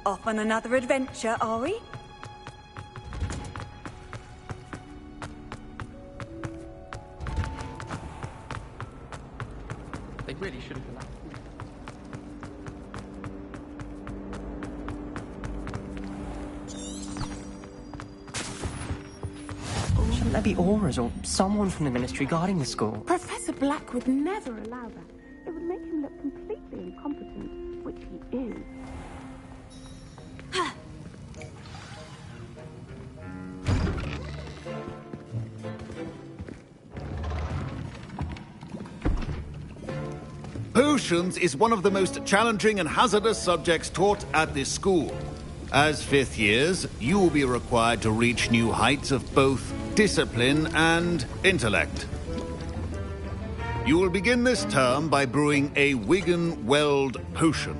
Off on another adventure, are we? They really should have allowed. Shouldn't there be auras or someone from the ministry guarding the school? Professor Black would never allow that. It would make him look completely incompetent, which he is. Potions is one of the most challenging and hazardous subjects taught at this school. As fifth years, you will be required to reach new heights of both discipline and intellect. You will begin this term by brewing a Wiggenweld potion.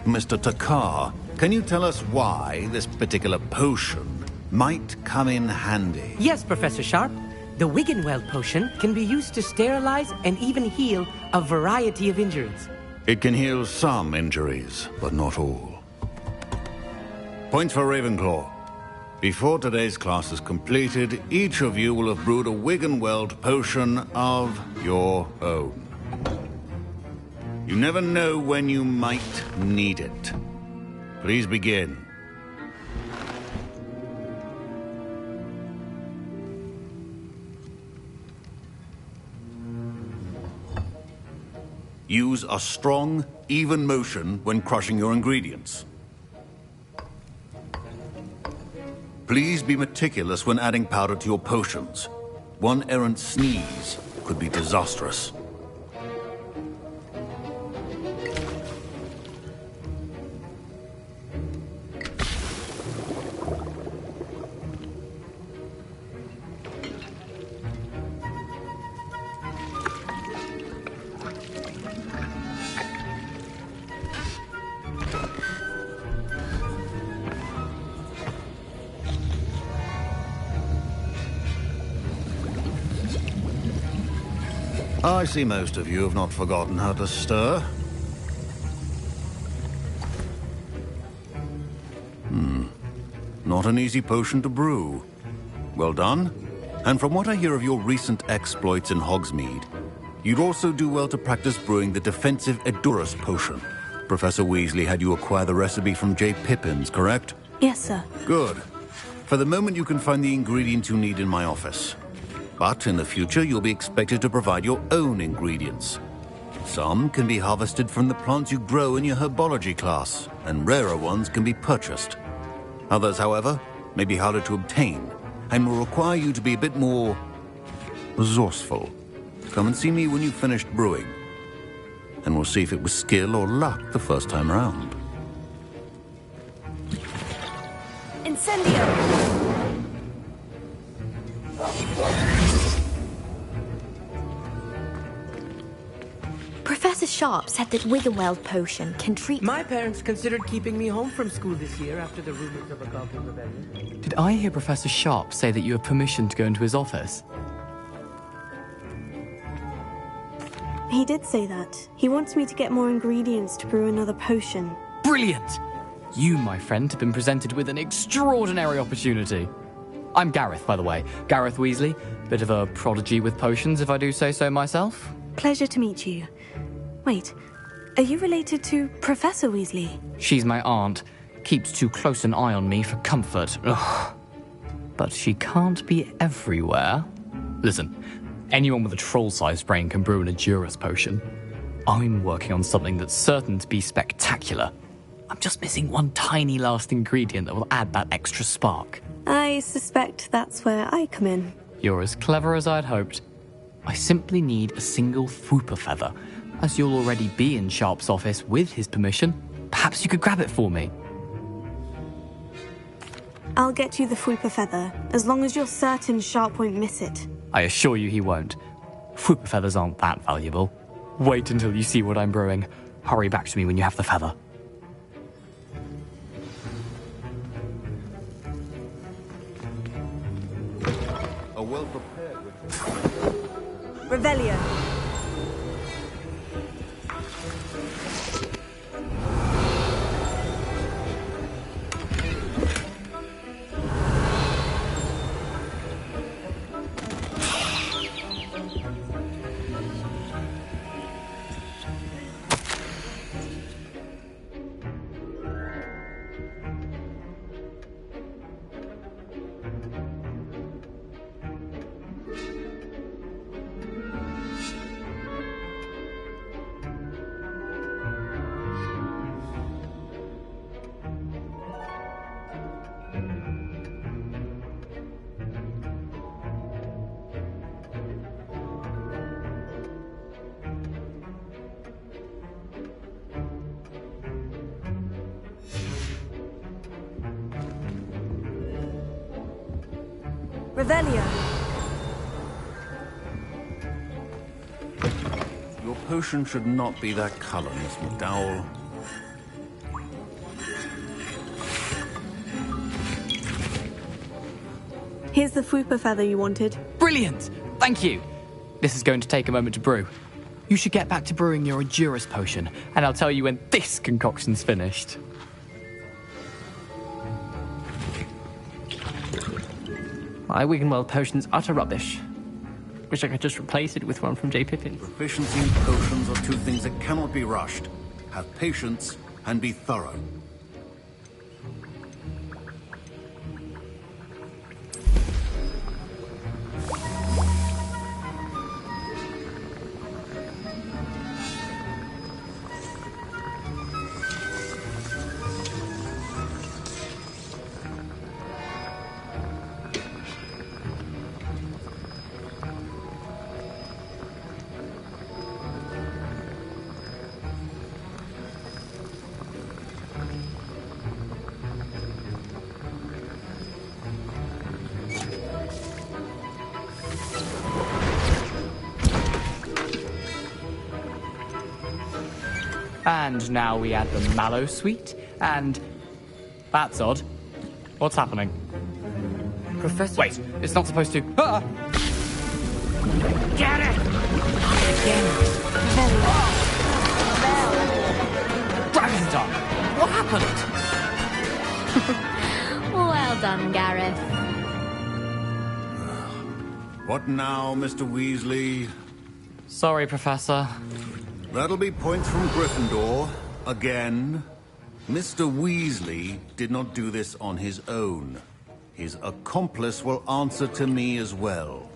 Mr. Takar, can you tell us why this particular potion might come in handy? Yes, Professor Sharp. The Wiggenweld potion can be used to sterilize and even heal a variety of injuries. It can heal some injuries, but not all. Points for Ravenclaw. Before today's class is completed, each of you will have brewed a Wiggenweld potion of your own. You never know when you might need it. Please begin. Use a strong, even motion when crushing your ingredients. Please be meticulous when adding powder to your potions. One errant sneeze could be disastrous. I see most of you have not forgotten how to stir. Not an easy potion to brew. Well done. And from what I hear of your recent exploits in Hogsmeade, you'd also do well to practice brewing the defensive Edurus potion. Professor Weasley had you acquire the recipe from J. Pippins, correct? Yes, sir. Good. For the moment, you can find the ingredients you need in my office. But in the future, you'll be expected to provide your own ingredients. Some can be harvested from the plants you grow in your herbology class, and rarer ones can be purchased. Others, however, may be harder to obtain, and will require you to be a bit more resourceful. Come and see me when you've finished brewing, and we'll see if it was skill or luck the first time around. Incendio! Professor Sharp said that Wiggenweld potion can treat... My parents considered keeping me home from school this year after the rumors of a Goblin rebellion. Did I hear Professor Sharp say that you have permission to go into his office? He did say that. He wants me to get more ingredients to brew another potion. Brilliant! You, my friend, have been presented with an extraordinary opportunity. I'm Gareth, by the way. Gareth Weasley. Bit of a prodigy with potions, if I do say so myself. Pleasure to meet you. Wait, are you related to Professor Weasley? She's my aunt. Keeps too close an eye on me for comfort. Ugh. But she can't be everywhere. Listen, anyone with a troll-sized brain can brew an Edurus potion. I'm working on something that's certain to be spectacular. I'm just missing one tiny last ingredient that will add that extra spark. I suspect that's where I come in. You're as clever as I'd hoped. I simply need a single Fwooper feather. As you'll already be in Sharp's office with his permission, perhaps you could grab it for me. I'll get you the Fwooper feather, as long as you're certain Sharp won't miss it. I assure you he won't. Fwooper feathers aren't that valuable. Wait until you see what I'm brewing. Hurry back to me when you have the feather. A well-prepared Revelio. Revelio. Your potion should not be that color, Miss McDowell. Here's the Fupa feather you wanted. Brilliant! Thank you! This is going to take a moment to brew. You should get back to brewing your Edurus potion, and I'll tell you when this concoction's finished. My Wiggenweld potion's utter rubbish. Wish I could just replace it with one from J. Pippin. Proficiency and potions are two things that cannot be rushed. Have patience and be thorough. And now we add the mallow sweet, and... That's odd. What's happening? Professor... Wait, it's not supposed to... Ah! Get it! Dragon's Dark! What happened? Well done, Gareth. What now, Mr. Weasley? Sorry, Professor. That'll be points from Gryffindor. Again. Mr. Weasley did not do this on his own. His accomplice will answer to me as well.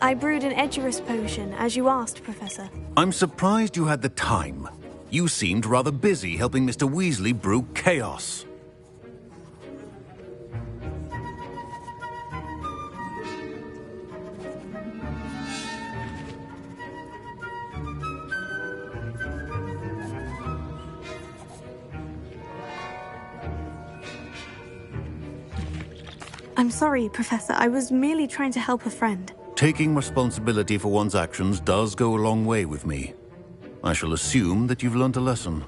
I brewed an Edurus potion, as you asked, Professor. I'm surprised you had the time. You seemed rather busy helping Mr. Weasley brew chaos. I'm sorry, Professor. I was merely trying to help a friend. Taking responsibility for one's actions does go a long way with me. I shall assume that you've learnt a lesson.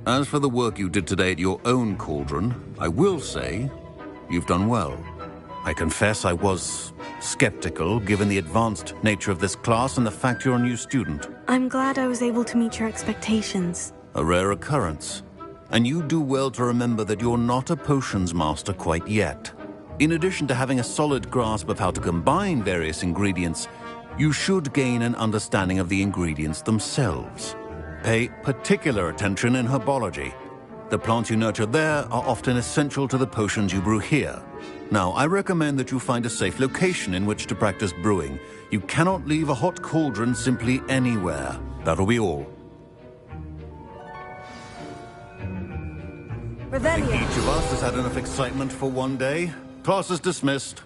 As for the work you did today at your own cauldron, I will say you've done well. I confess I was skeptical, given the advanced nature of this class and the fact you're a new student. I'm glad I was able to meet your expectations. A rare occurrence. And you do well to remember that you're not a potions master quite yet. In addition to having a solid grasp of how to combine various ingredients, you should gain an understanding of the ingredients themselves. Pay particular attention in herbology. The plants you nurture there are often essential to the potions you brew here. Now, I recommend that you find a safe location in which to practice brewing. You cannot leave a hot cauldron simply anywhere. That'll be all. I think Revelio. each of us has had enough excitement for one day. Class is dismissed.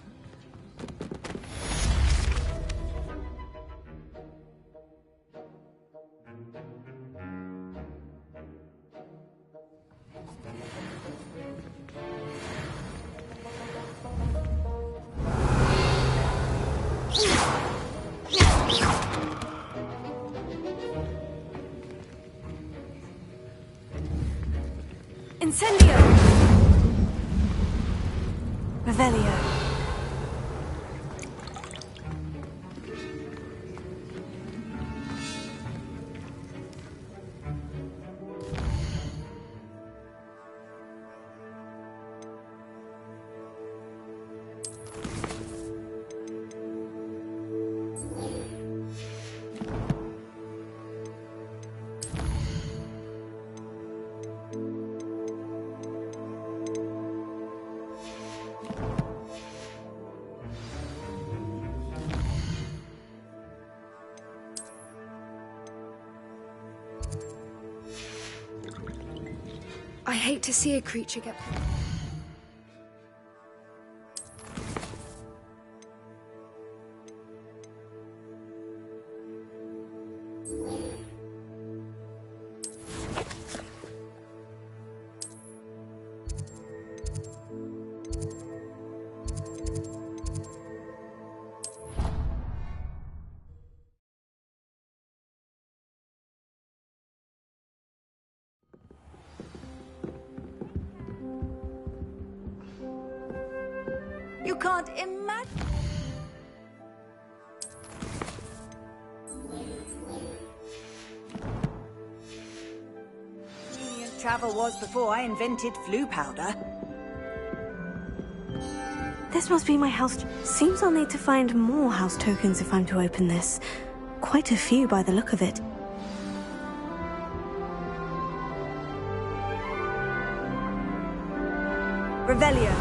Incendio. Revelio. I hate to see a creature get... You can't imagine. Convenient travel was before I invented flu powder. This must be my house. Seems I'll need to find more house tokens if I'm to open this. Quite a few by the look of it. Revelio.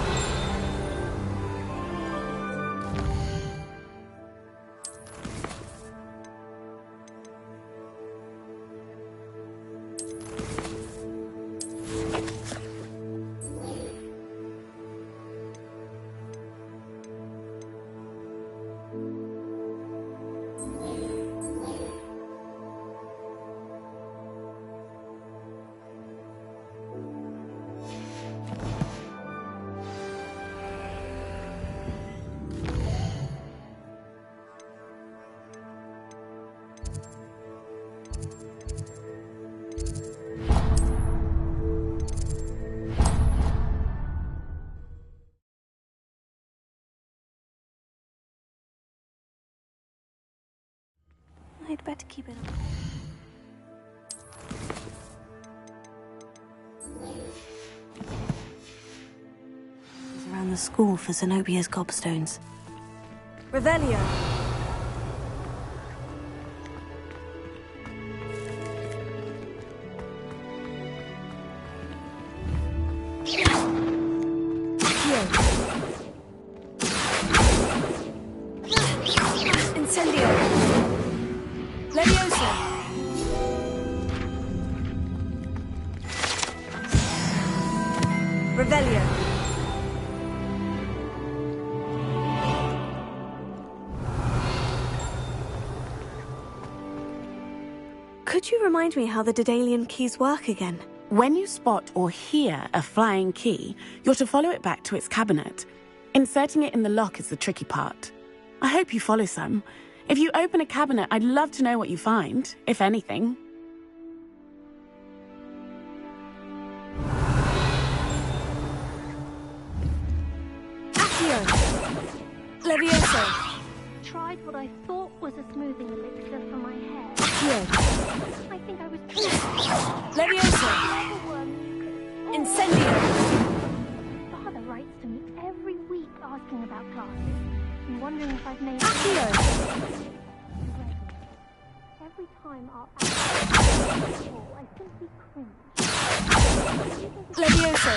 I'd better keep it on. It's around the school for Zenobia's gobstones. Revelio. Incendio. Leviosa. Revelio. Could you remind me how the Daedalian keys work again? When you spot or hear a flying key, you're to follow it back to its cabinet. Inserting it in the lock is the tricky part. I hope you follow some. If you open a cabinet, I'd love to know what you find, if anything. Accio. Levioso. Tried what I thought was a smoothing elixir for my hair. Accio. I think I was Leviosa. Incendio. Father writes to me every week asking about classes. I'm wondering if I've made Accio. Every time I'll ask I simply cringe. Levioso.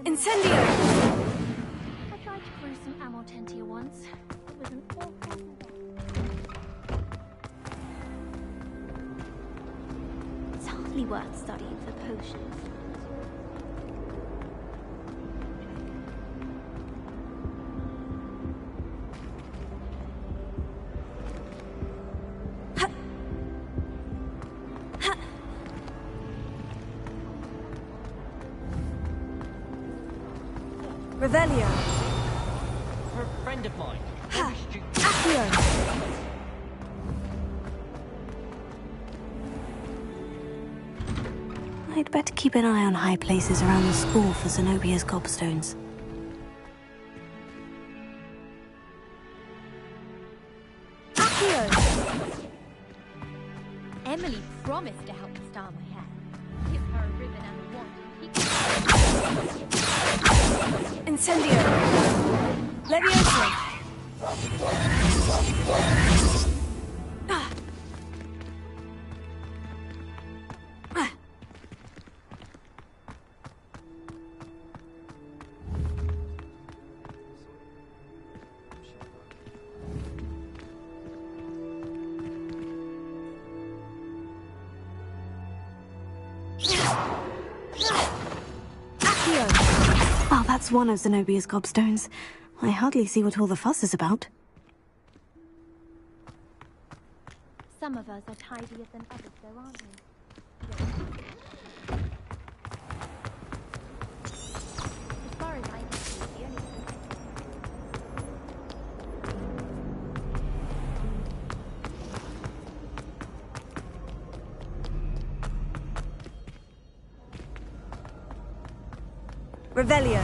Incendio. I tried to brew some Amortentia once. It was an awful mistake. It's hardly worth studying for potions. Revelio. For a friend of mine. Accio. I'd better keep an eye on high places around the school for Zenobia's gobstones. Accio. Emily promised to help me style my hair. Give her a ribbon and a wand and keep Incendio. Levioso. Oh, that's one of Zenobia's gobstones. I hardly see what all the fuss is about. Some of us are tidier than others, though, aren't we? As far as I can see, the only Revelio.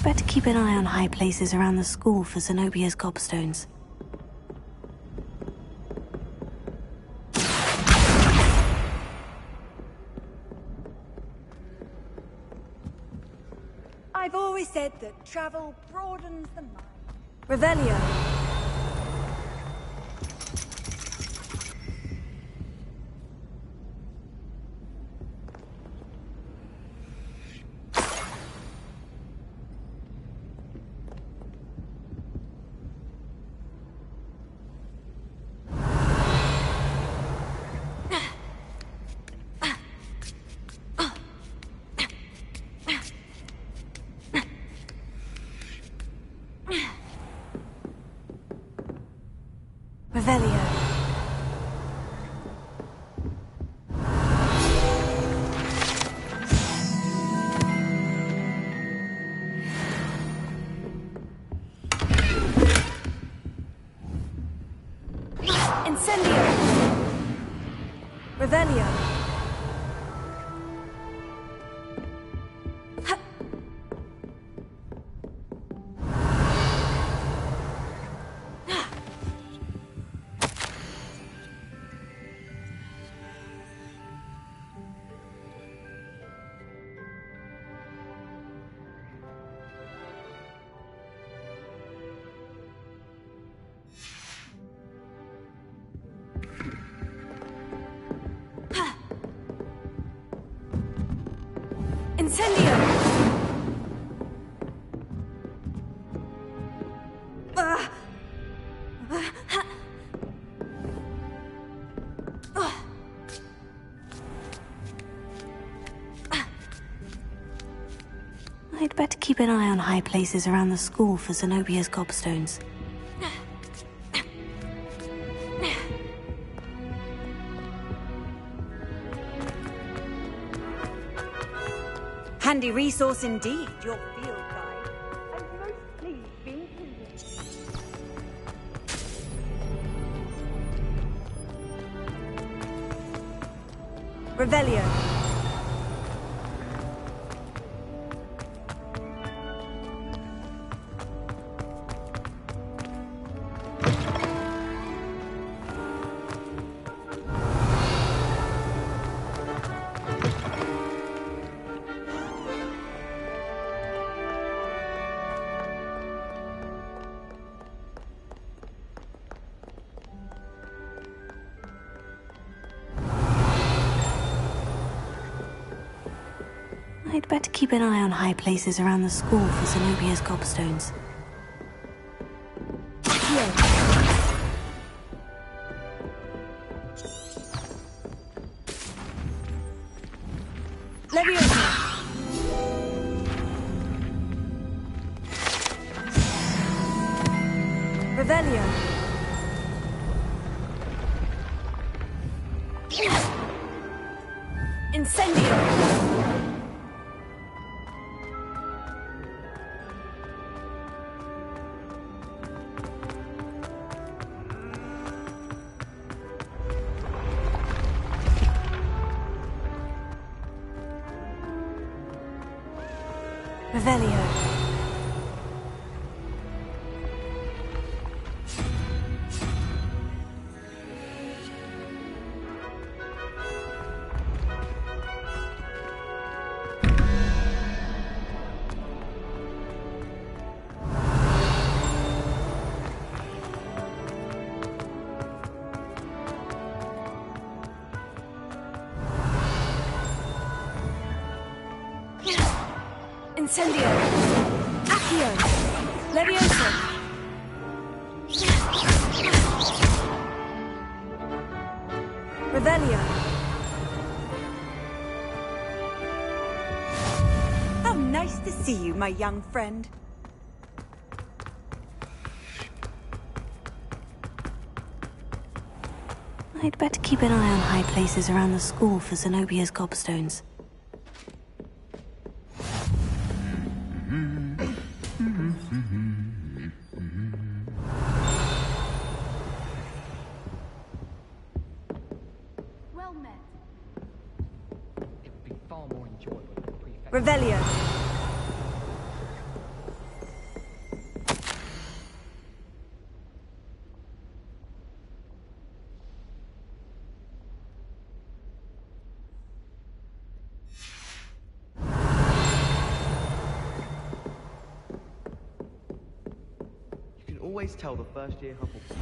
I'd better keep an eye on high places around the school for Zenobia's gobstones. I've always said that travel broadens the mind. Revelio. Revelio. Incendio. Revelio. Incendio! I'd better keep an eye on high places around the school for Zenobia's gobstones. Handy resource indeed, your field guide. I'm most pleased being convinced. Revelio. I'd better keep an eye on high places around the school for Zenobia's gobstones. Leviosa. Revelio. Incendio. Revelio. Incendio. Accio. Leviosa. Revelio. How nice to see you, my young friend. I'd better keep an eye on high places around the school for Zenobia's gobstones. Well met. It would be far more enjoyable if the prefect... Revelio. always tell the first-year Hufflepuff.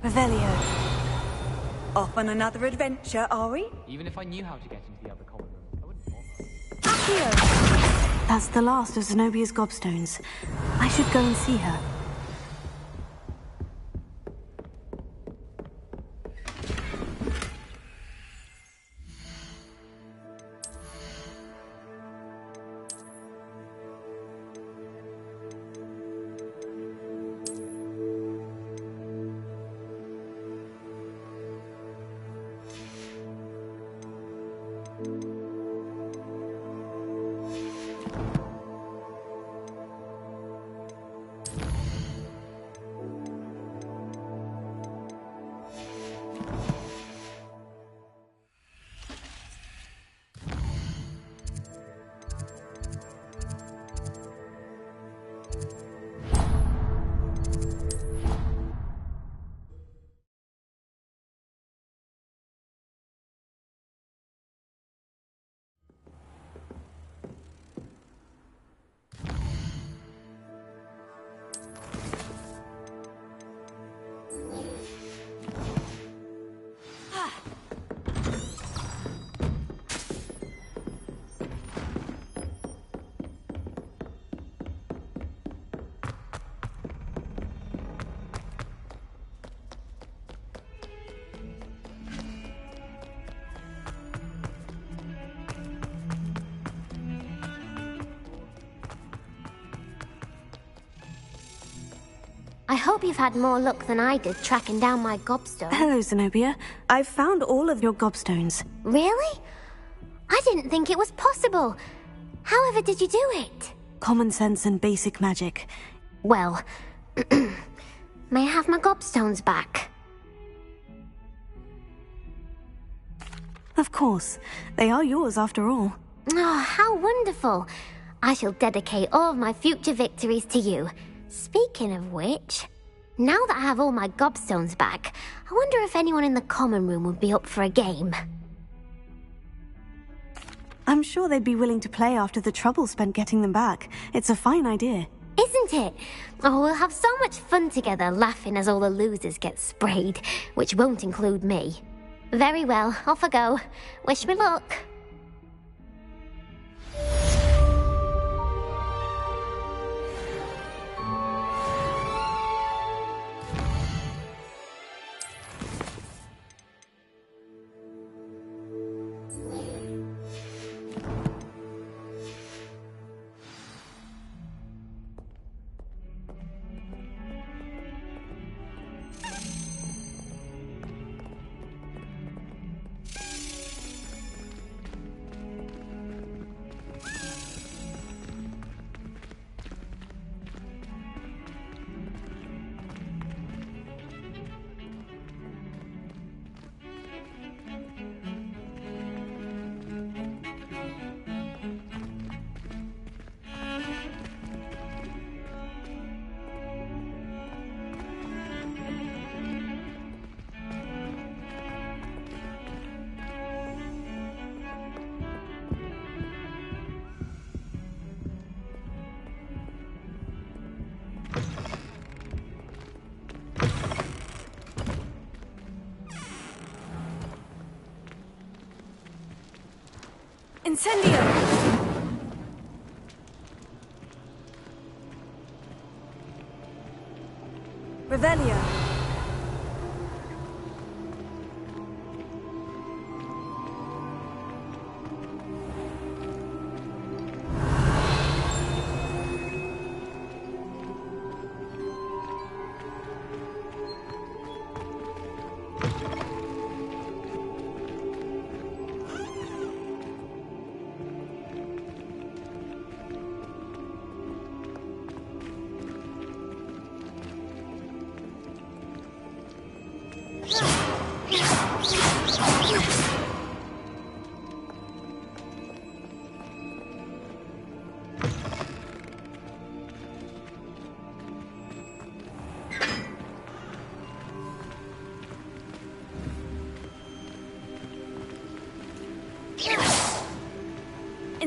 Revelio. Off on another adventure, are we? Even if I knew how to get into the other common room, I wouldn't bother. Accio! That's the last of Zenobia's gobstones. I should go and see her. I hope you've had more luck than I did tracking down my gobstone. Hello, Zenobia. I've found all of your gobstones. Really? I didn't think it was possible. However did you do it? Common sense and basic magic. Well, may I have my gobstones back? Of course. They are yours after all. Oh, how wonderful. I shall dedicate all of my future victories to you. Speaking of which, now that I have all my gobstones back, I wonder if anyone in the common room would be up for a game. I'm sure they'd be willing to play after the trouble spent getting them back. It's a fine idea. Isn't it? Oh, we'll have so much fun together laughing as all the losers get sprayed, which won't include me. Very well, off I go. Wish me luck. Incendio! Revelio.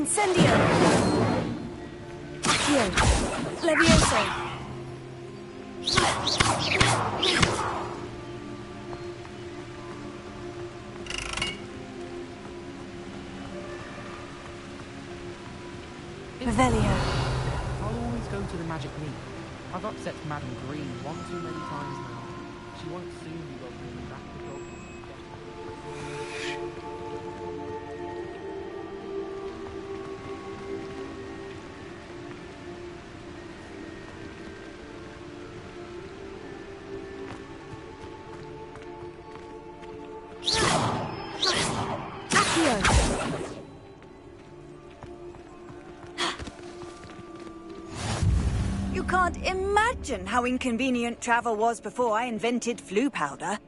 Incendio! Accio! Levioso! Revelio. I'll always go to the Magic Leap. I've upset Madame Green one too many times now. She won't soon be welcoming me back to You can't imagine how inconvenient travel was before I invented flu powder.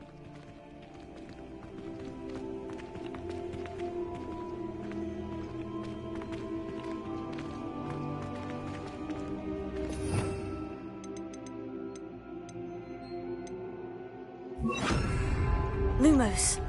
Lumos.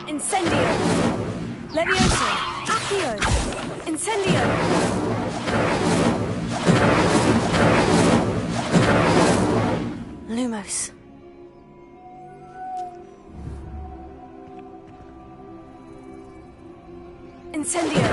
Incendio! Levioso! Accio! Incendio! Lumos. Incendio!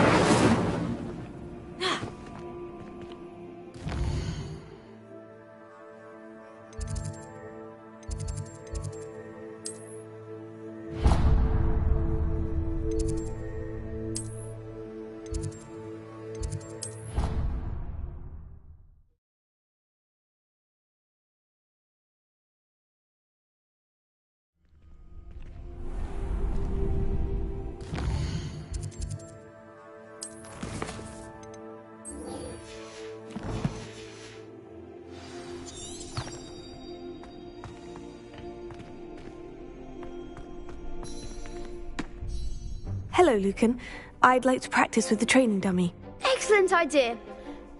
Hello, Lucan. I'd like to practice with the training dummy. Excellent idea.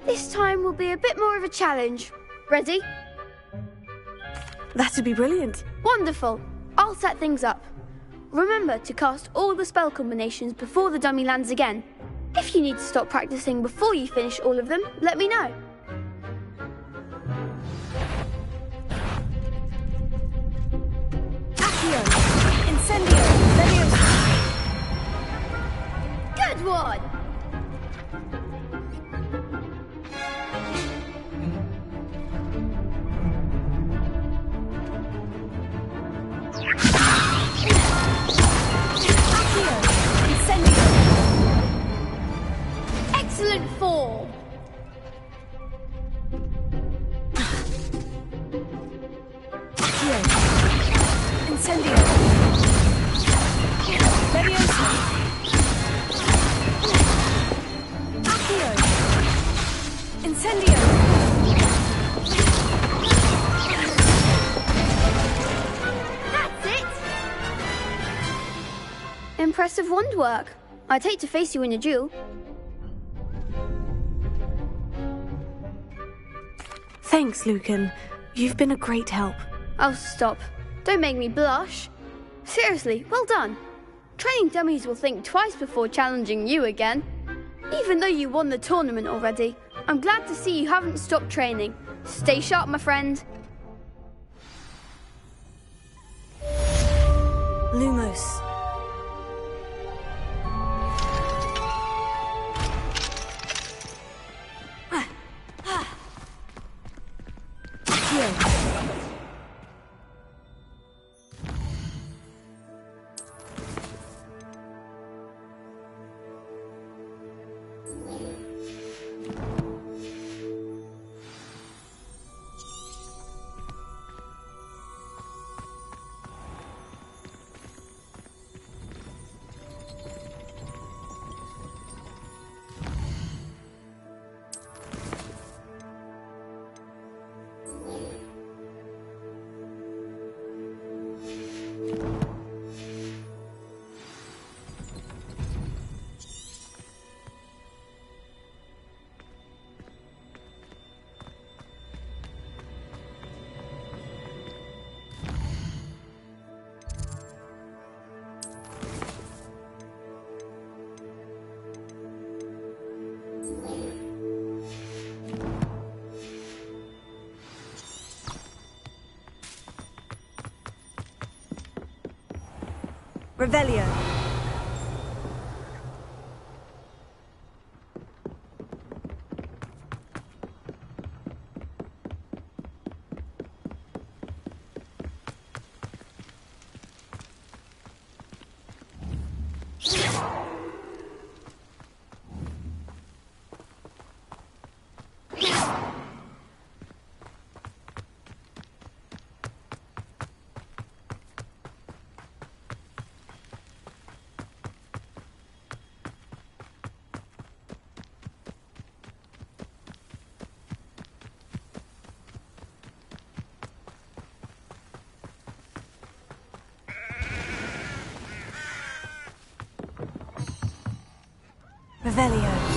This time will be a bit more of a challenge. Ready? That'd be brilliant. Wonderful. I'll set things up. Remember to cast all the spell combinations before the dummy lands again. If you need to stop practicing before you finish all of them, let me know. Accio! Incendio! Levioso! Good one! Excellent form! Incendio! Levioso! Accio! Incendio! That's it! Impressive wand work. I'd hate to face you in a duel. Thanks, Lucan. You've been a great help. Oh, stop. Don't make me blush. Seriously, well done. Training dummies will think twice before challenging you again. Even though you won the tournament already, I'm glad to see you haven't stopped training. Stay sharp, my friend. Lumos. Revelio. Revelio.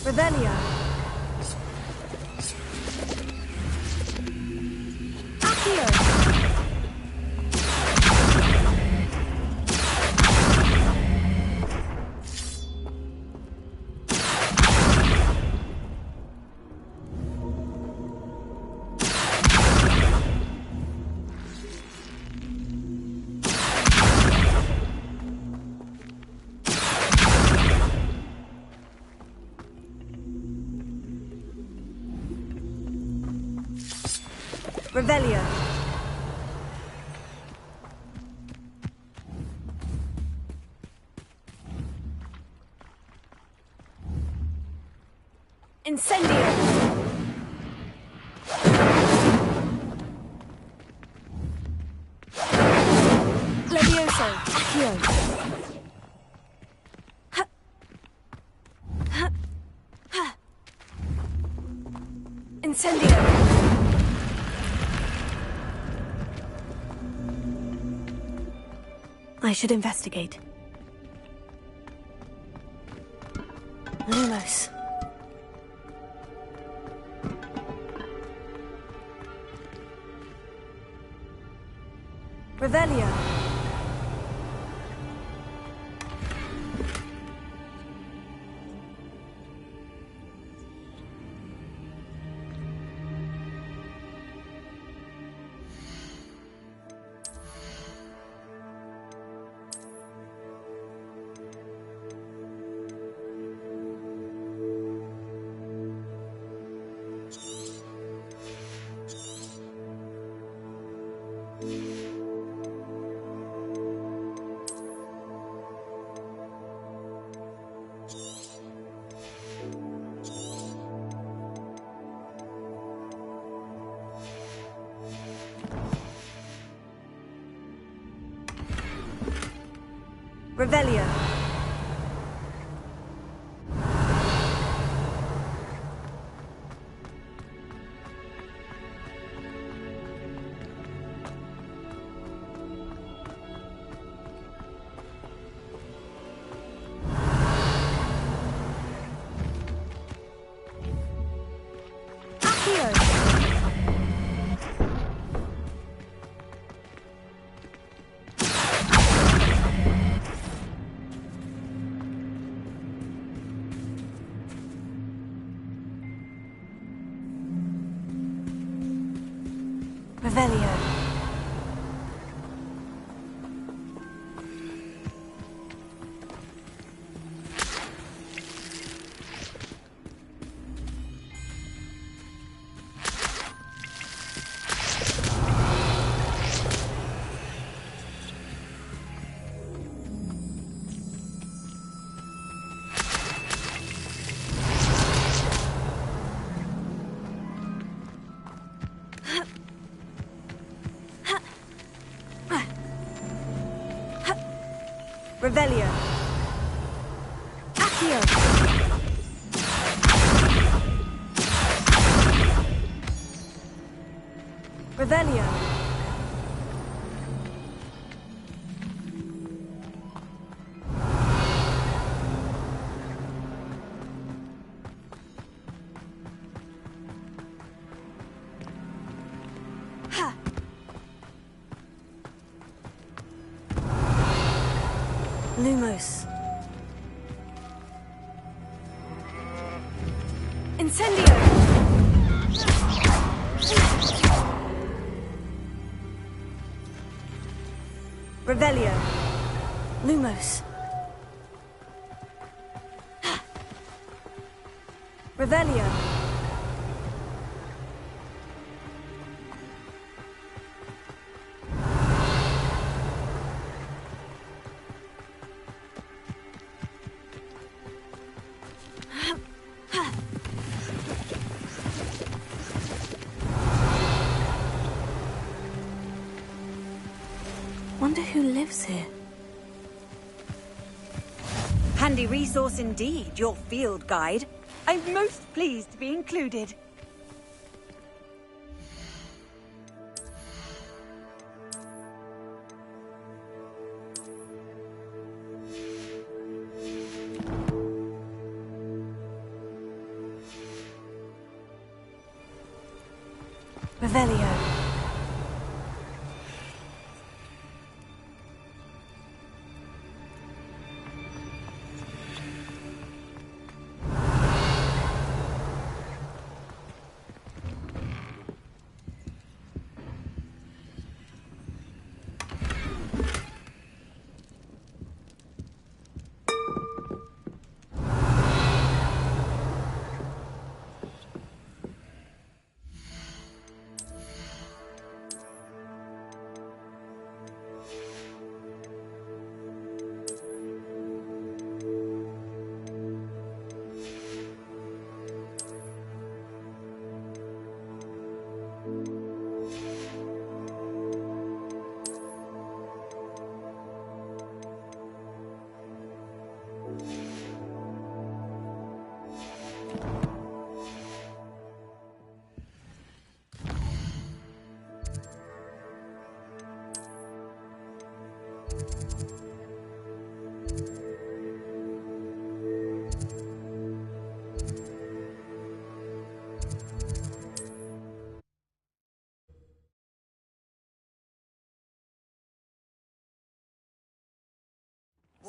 Revelio. Accio. Revelio. Incendio. Levioso. Accio. Incendio. I should investigate. Lumos. Revelio. Revelio. Revelio. Revelio. Accio. Revelio. Lumos. Incendio! Revelio. Lumos. Revelio. Wonder who lives here. Handy resource indeed, your field guide. I'm most pleased to be included. Revelio.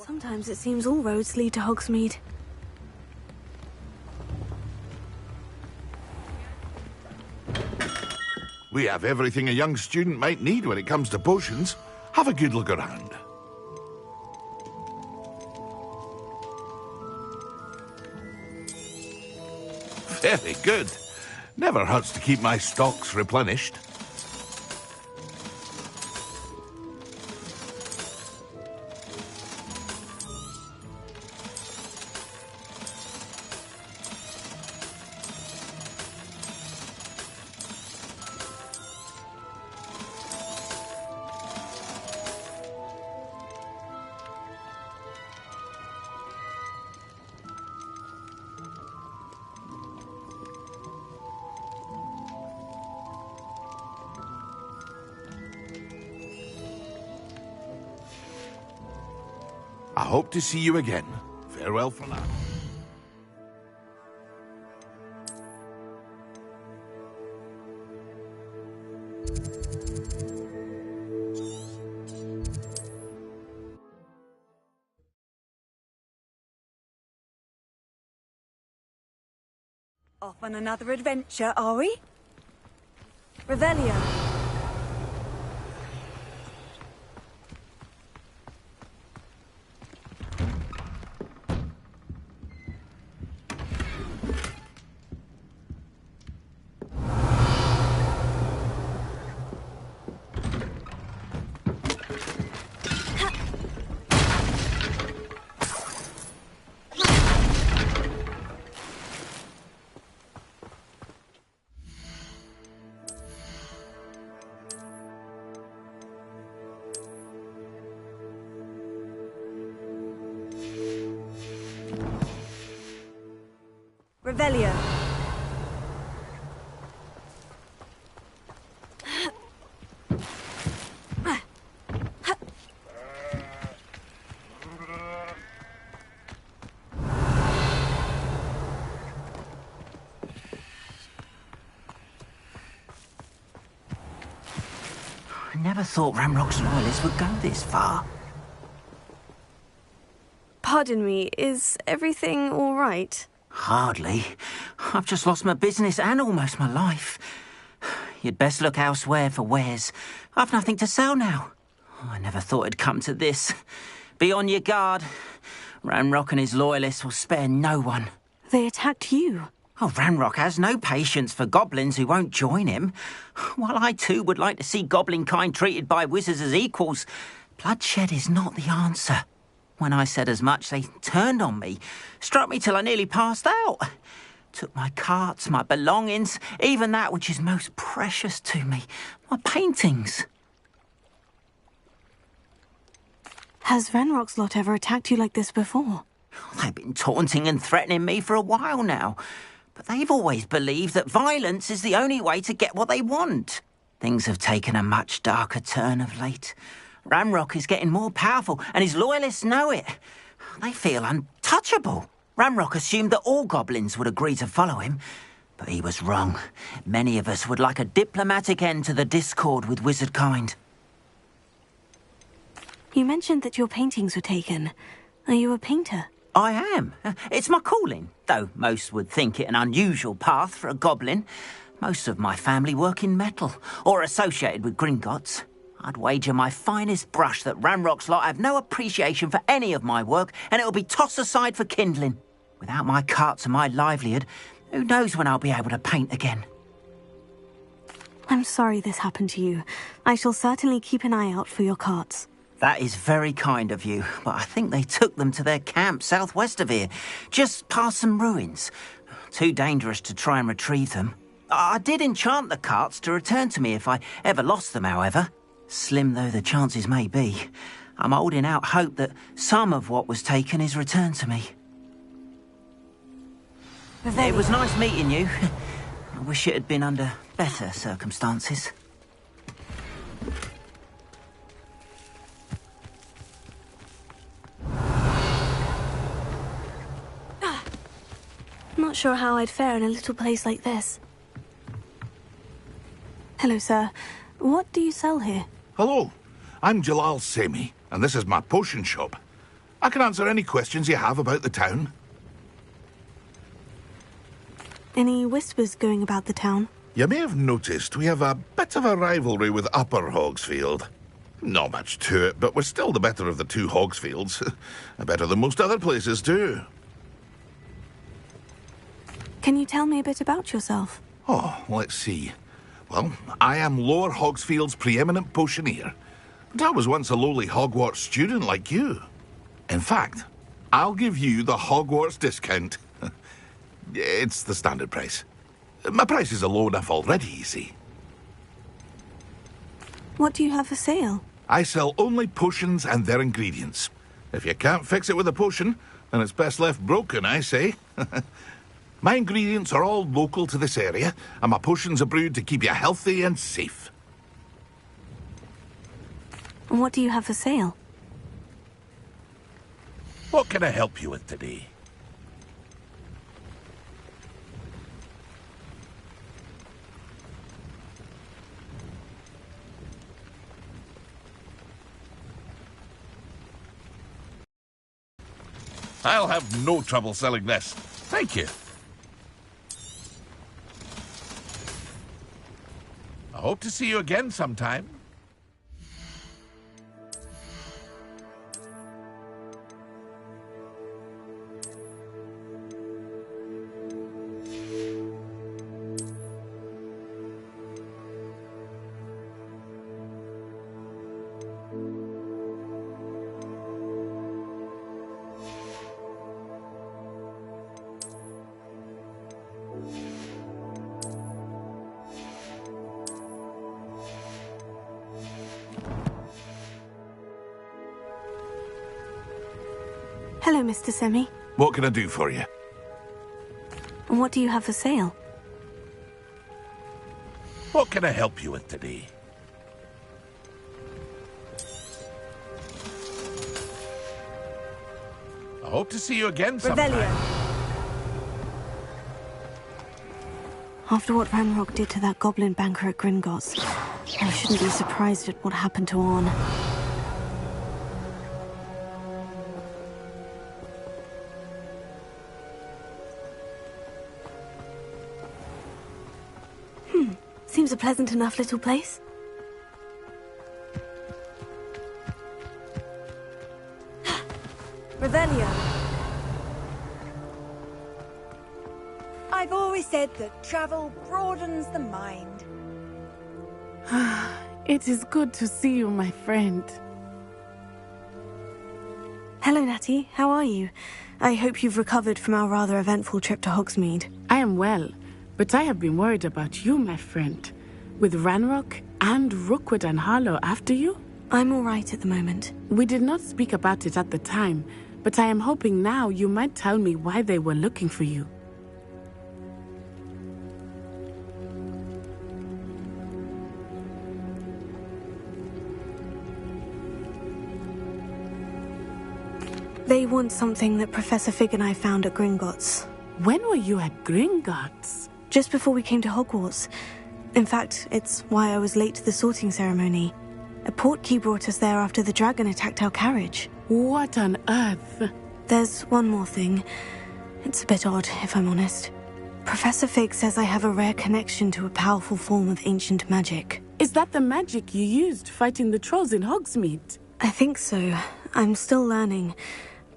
Sometimes it seems all roads lead to Hogsmeade. We have everything a young student might need when it comes to potions. Have a good look around. Very good. Never hurts to keep my stocks replenished. I hope to see you again. Farewell for now. Off on another adventure, are we? Revelio. Revelio. never thought Ranrock's loyalists would go this far. Pardon me, is everything all right? Hardly. I've just lost my business and almost my life. You'd best look elsewhere for wares. I've nothing to sell now. I never thought it'd come to this. Be on your guard. Ranrock and his loyalists will spare no one. They attacked you? Oh, Ranrock has no patience for goblins who won't join him. While I too would like to see goblin kind treated by wizards as equals, bloodshed is not the answer. When I said as much, they turned on me, struck me till I nearly passed out. Took my carts, my belongings, even that which is most precious to me, my paintings. Has Ranrock's lot ever attacked you like this before? They've been taunting and threatening me for a while now, but they've always believed that violence is the only way to get what they want. Things have taken a much darker turn of late. Ranrock is getting more powerful, and his loyalists know it. They feel untouchable. Ranrock assumed that all goblins would agree to follow him, but he was wrong. Many of us would like a diplomatic end to the discord with wizard kind. You mentioned that your paintings were taken. Are you a painter? I am. It's my calling, though most would think it an unusual path for a goblin. Most of my family work in metal, or associated with Gringotts. I'd wager my finest brush that Ranrock's lot have no appreciation for any of my work, and it'll be tossed aside for kindling. Without my carts and my livelihood, who knows when I'll be able to paint again. I'm sorry this happened to you. I shall certainly keep an eye out for your carts. That is very kind of you, but I think they took them to their camp southwest of here, just past some ruins. Too dangerous to try and retrieve them. I did enchant the carts to return to me if I ever lost them, however. Slim though the chances may be, I'm holding out hope that some of what was taken is returned to me. It was nice meeting you. I wish it had been under better circumstances. Not sure how I'd fare in a little place like this. Hello, sir. What do you sell here? Hello, I'm Jalal Semi, and this is my potion shop. I can answer any questions you have about the town. Any whispers going about the town? You may have noticed we have a bit of a rivalry with Upper Hogsfield. Not much to it, but we're still the better of the two Hogsfields. Better than most other places, too. Can you tell me a bit about yourself? Oh, let's see. Well, I am Lower Hogsfield's preeminent potioneer. But I was once a lowly Hogwarts student like you. In fact, I'll give you the Hogwarts discount. It's the standard price. My prices are low enough already, you see. What do you have for sale? I sell only potions and their ingredients. If you can't fix it with a potion, then it's best left broken, I say. My ingredients are all local to this area, and my potions are brewed to keep you healthy and safe. And what do you have for sale? What can I help you with today? I'll have no trouble selling this. Thank you. I hope to see you again sometime. Hello, Mr. Semi. What can I do for you? And what do you have for sale? What can I help you with today? I hope to see you again sometime. Revelio. After what Ranrock did to that goblin banker at Gringotts, I shouldn't be surprised at what happened to Orn. Seems a pleasant enough little place. Revelio. I've always said that travel broadens the mind. It is good to see you, my friend. Hello, Natty. How are you? I hope you've recovered from our rather eventful trip to Hogsmeade. I am well, but I have been worried about you, my friend. With Ranrock and Rookwood and Harlow after you? I'm all right at the moment. We did not speak about it at the time, but I am hoping now you might tell me why they were looking for you. They want something that Professor Fig and I found at Gringotts. When were you at Gringotts? Just before we came to Hogwarts. In fact, it's why I was late to the sorting ceremony. A portkey brought us there after the dragon attacked our carriage. What on earth? There's one more thing. It's a bit odd, if I'm honest. Professor Fig says I have a rare connection to a powerful form of ancient magic. Is that the magic you used fighting the trolls in Hogsmeade? I think so. I'm still learning.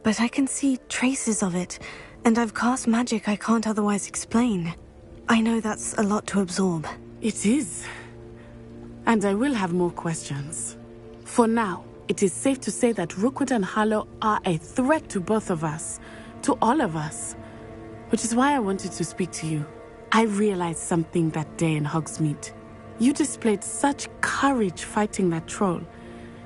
But I can see traces of it, and I've cast magic I can't otherwise explain. I know that's a lot to absorb. It is. And I will have more questions. For now, it is safe to say that Rookwood and Harlow are a threat to both of us, to all of us. Which is why I wanted to speak to you. I realized something that day in Hogsmeade. You displayed such courage fighting that troll.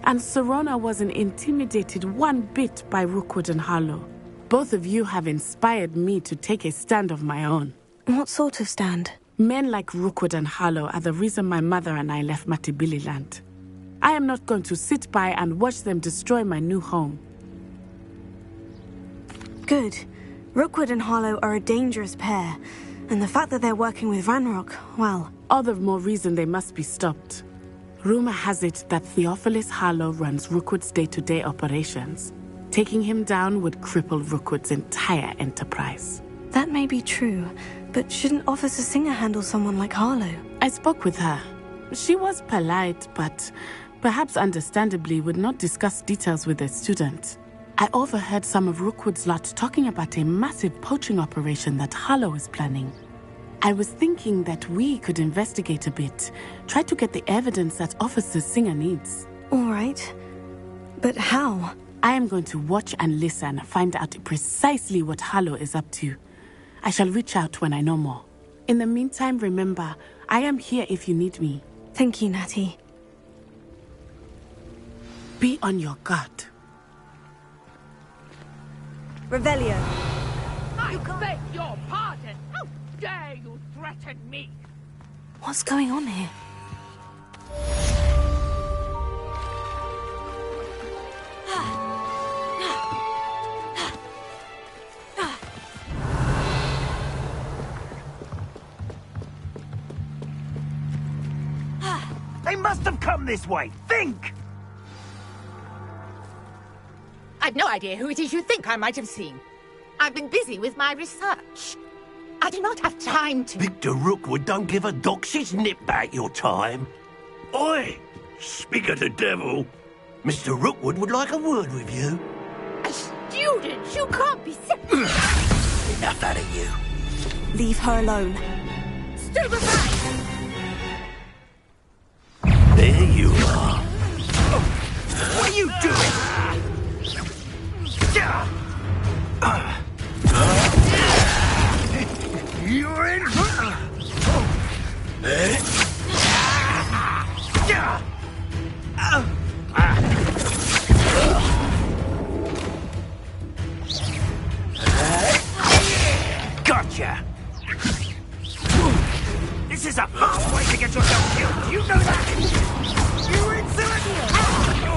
And Sirona wasn't intimidated one bit by Rookwood and Harlow. Both of you have inspired me to take a stand of my own. What sort of stand? Men like Rookwood and Harlow are the reason my mother and I left Matabeleland. I am not going to sit by and watch them destroy my new home. Good. Rookwood and Harlow are a dangerous pair. And the fact that they're working with Ranrock, well... all the more reason they must be stopped. Rumor has it that Theophilus Harlow runs Rookwood's day-to-day operations. Taking him down would cripple Rookwood's entire enterprise. That may be true, but shouldn't Officer Singer handle someone like Harlow? I spoke with her. She was polite, but perhaps understandably would not discuss details with a student. I overheard some of Rookwood's lot talking about a massive poaching operation that Harlow is planning. I was thinking that we could investigate a bit, try to get the evidence that Officer Singer needs. All right. But how? I am going to watch and listen, find out precisely what Harlow is up to. I shall reach out when I know more. In the meantime, remember, I am here if you need me. Thank you, Natty. Be on your guard. Revelio. I beg your pardon. How dare you threaten me? What's going on here? They must have come this way. Think! I've no idea who it is you think I might have seen. I've been busy with my research. I do not have time to... Victor Rookwood don't give a doxy's nip back your time. Oi! Speak of the devil. Mr. Rookwood would like a word with you. A student? You can't be... Enough out of you. Leave her alone. Stupefy! There you are. What are you doing? You're in. Gotcha. This is a fast way to get yourself killed. You know that. You insolent! No!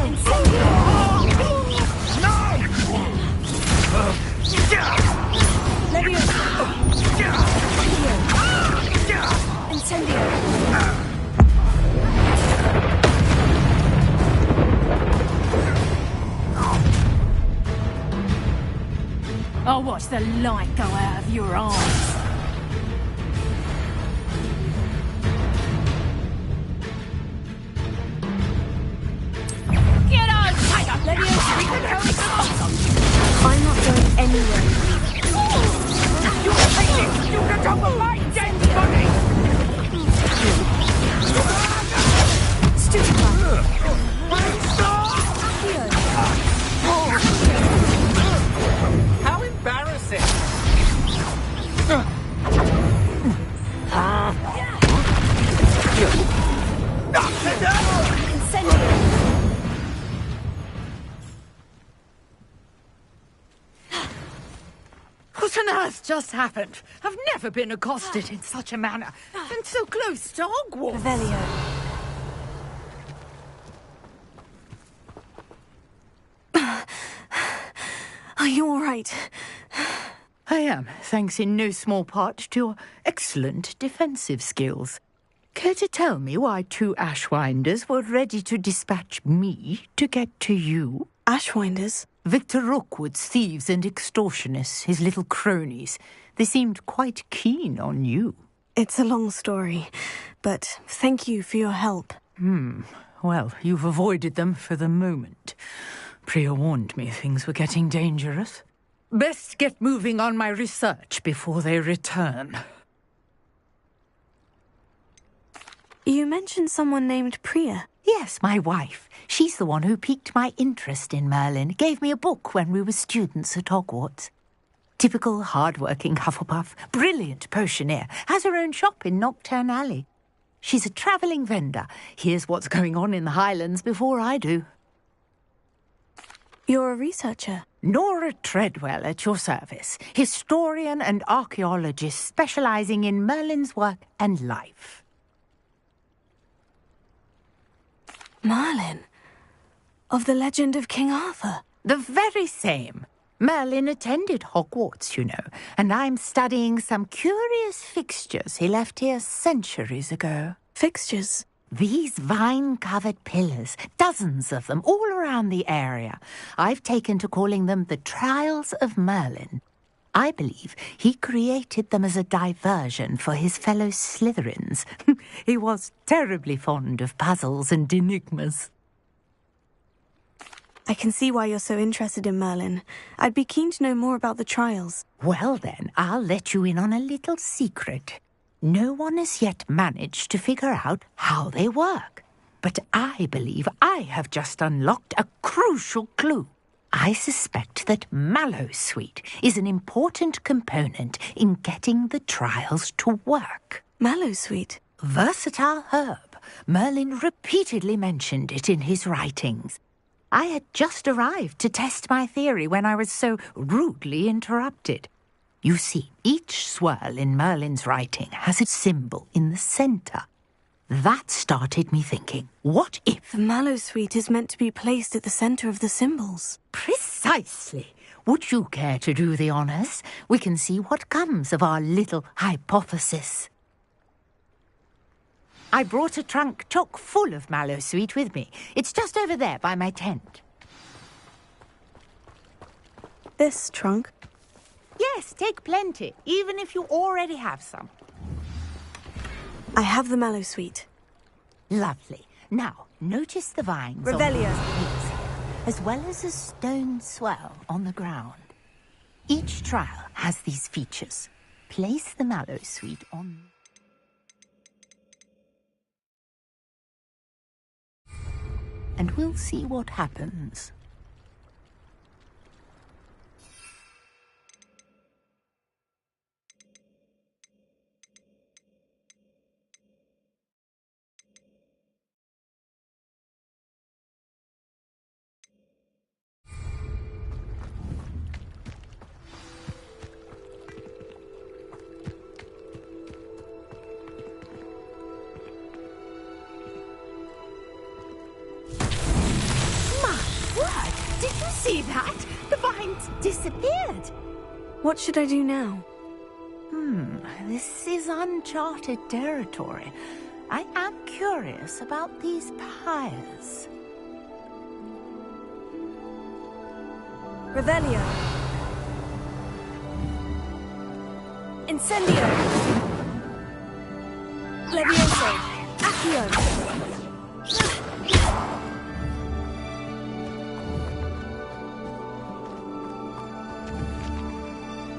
Watch the light go out of your eyes. Get out! Tied up, Leviosa! We can hurry the I'm not going anywhere. You're crazy! You can talk of my dead body! Stupid one. How embarrassing! What on earth just happened? I've never been accosted in such a manner, and so close to Hogwarts. Revelio. Are you all right? I am, thanks in no small part to your excellent defensive skills. Care to tell me why 2 Ashwinders were ready to dispatch me to get to you? Ashwinders? Victor Rookwood's thieves and extortionists, his little cronies. They seemed quite keen on you. It's a long story, but thank you for your help. Well, you've avoided them for the moment. Priya warned me things were getting dangerous. Best get moving on my research before they return. You mentioned someone named Priya. Yes, my wife. She's the one who piqued my interest in Merlin. Gave me a book when we were students at Hogwarts. Typical hard-working Hufflepuff, brilliant potioneer, has her own shop in Knockturn Alley. She's a travelling vendor. Hears what's going on in the Highlands before I do. You're a researcher? Nora Treadwell at your service. Historian and archaeologist specialising in Merlin's work and life. Merlin? Of the legend of King Arthur? The very same. Merlin attended Hogwarts, you know, and I'm studying some curious fixtures he left here centuries ago. Fixtures? These vine-covered pillars, dozens of them, all around the area. I've taken to calling them the Trials of Merlin. I believe he created them as a diversion for his fellow Slytherins. He was terribly fond of puzzles and enigmas. I can see why you're so interested in Merlin. I'd be keen to know more about the trials. Well then, I'll let you in on a little secret. No one has yet managed to figure out how they work. But I believe I have just unlocked a crucial clue. I suspect that Mallowsweet is an important component in getting the trials to work. Mallowsweet? Versatile herb. Merlin repeatedly mentioned it in his writings. I had just arrived to test my theory when I was so rudely interrupted. You see, each swirl in Merlin's writing has a symbol in the centre. That started me thinking, what if... The Mallowsweet is meant to be placed at the centre of the symbols. Precisely. Would you care to do the honours? We can see what comes of our little hypothesis. I brought a trunk chock full of Mallowsweet with me. It's just over there by my tent. This trunk? Yes, take plenty, even if you already have some. I have the Mallowsweet. Lovely. Now, notice the vines Revelio. on the leaves here, as well as a stone swell on the ground. Each trial has these features. Place the Mallowsweet on... and we'll see what happens. See that? The vines disappeared. What should I do now? This is uncharted territory. I am curious about these pyres. Revelio. Incendio! Levioso! Accio!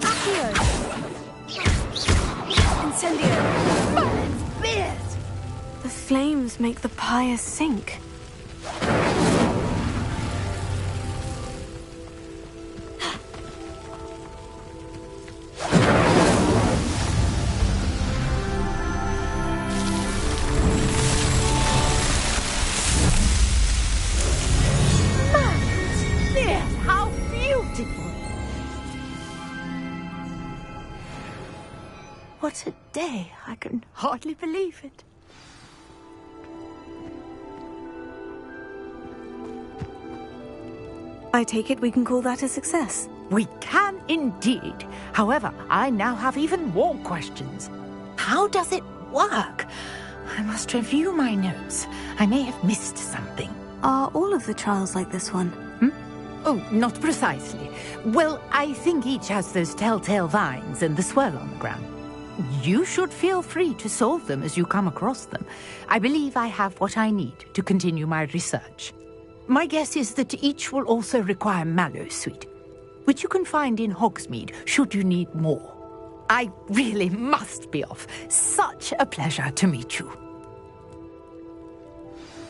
Accio! Incendio! Fierce! The flames make the pyre sink. How beautiful! What a day. I can hardly believe it. I take it we can call that a success. We can indeed. However, I now have even more questions. How does it work? I must review my notes. I may have missed something. Are all of the trials like this one? Oh, not precisely. Well, I think each has those telltale vines and the swirl on the ground. You should feel free to solve them as you come across them. I believe I have what I need to continue my research. My guess is that each will also require Mallowsweet, which you can find in Hogsmeade should you need more. I really must be off. Such a pleasure to meet you.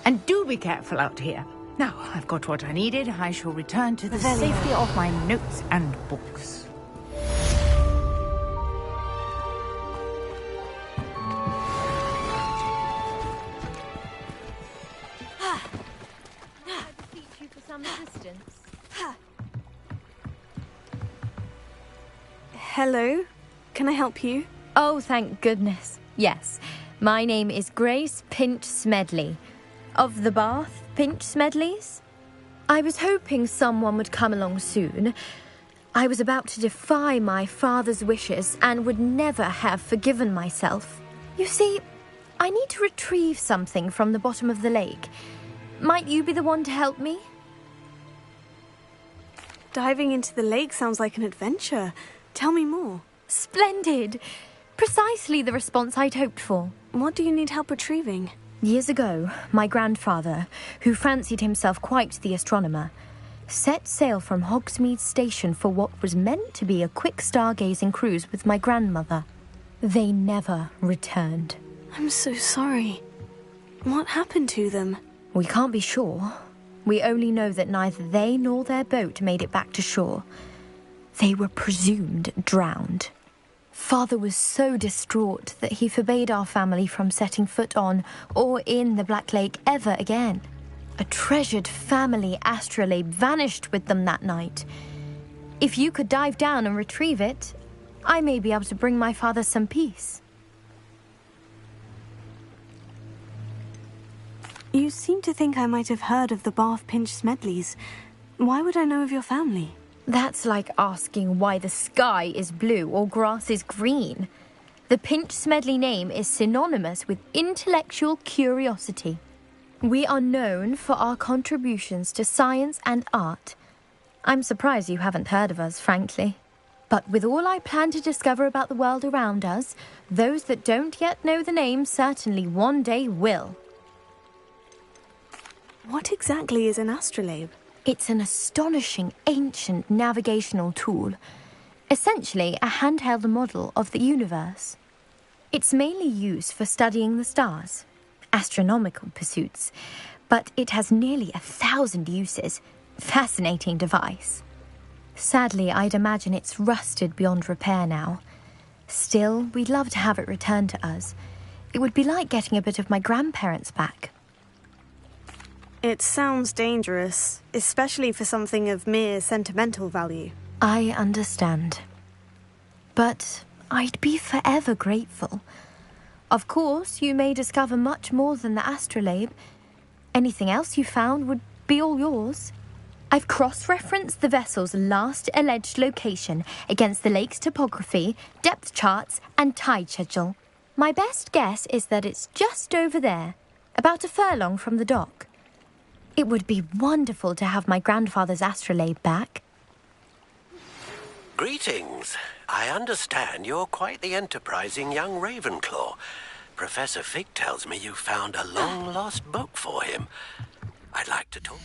And do be careful out here. Now, I've got what I needed. I shall return to the safety of my notes and books. Hello? Can I help you? Oh, thank goodness. Yes. My name is Grace Pinch Smedley. Of the Bath Pinch Smedleys? I was hoping someone would come along soon. I was about to defy my father's wishes and would never have forgiven myself. You see, I need to retrieve something from the bottom of the lake. Might you be the one to help me? Diving into the lake sounds like an adventure. Tell me more. Splendid! Precisely the response I'd hoped for. What do you need help retrieving? Years ago, my grandfather, who fancied himself quite the astronomer, set sail from Hogsmeade Station for what was meant to be a quick stargazing cruise with my grandmother. They never returned. I'm so sorry. What happened to them? We can't be sure. We only know that neither they nor their boat made it back to shore. They were presumed drowned. Father was so distraught that he forbade our family from setting foot on or in the Black Lake ever again. A treasured family astrolabe vanished with them that night. If you could dive down and retrieve it, I may be able to bring my father some peace. You seem to think I might have heard of the Bath Pinch Smedleys. Why would I know of your family? That's like asking why the sky is blue or grass is green. The Pinch Smedley name is synonymous with intellectual curiosity. We are known for our contributions to science and art. I'm surprised you haven't heard of us, frankly. But with all I plan to discover about the world around us, those that don't yet know the name certainly one day will. What exactly is an astrolabe? It's an astonishing ancient navigational tool, essentially a handheld model of the universe. It's mainly used for studying the stars, astronomical pursuits, but it has nearly 1,000 uses. Fascinating device. Sadly, I'd imagine it's rusted beyond repair now. Still, we'd love to have it returned to us. It would be like getting a bit of my grandparents back. It sounds dangerous, especially for something of mere sentimental value. I understand. But I'd be forever grateful. Of course, you may discover much more than the astrolabe. Anything else you found would be all yours. I've cross-referenced the vessel's last alleged location against the lake's topography, depth charts, and tide schedule. My best guess is that it's just over there, about a furlong from the dock. It would be wonderful to have my grandfather's astrolabe back. Greetings. I understand you're quite the enterprising young Ravenclaw. Professor Fig tells me you found a long-lost book for him. I'd like to talk.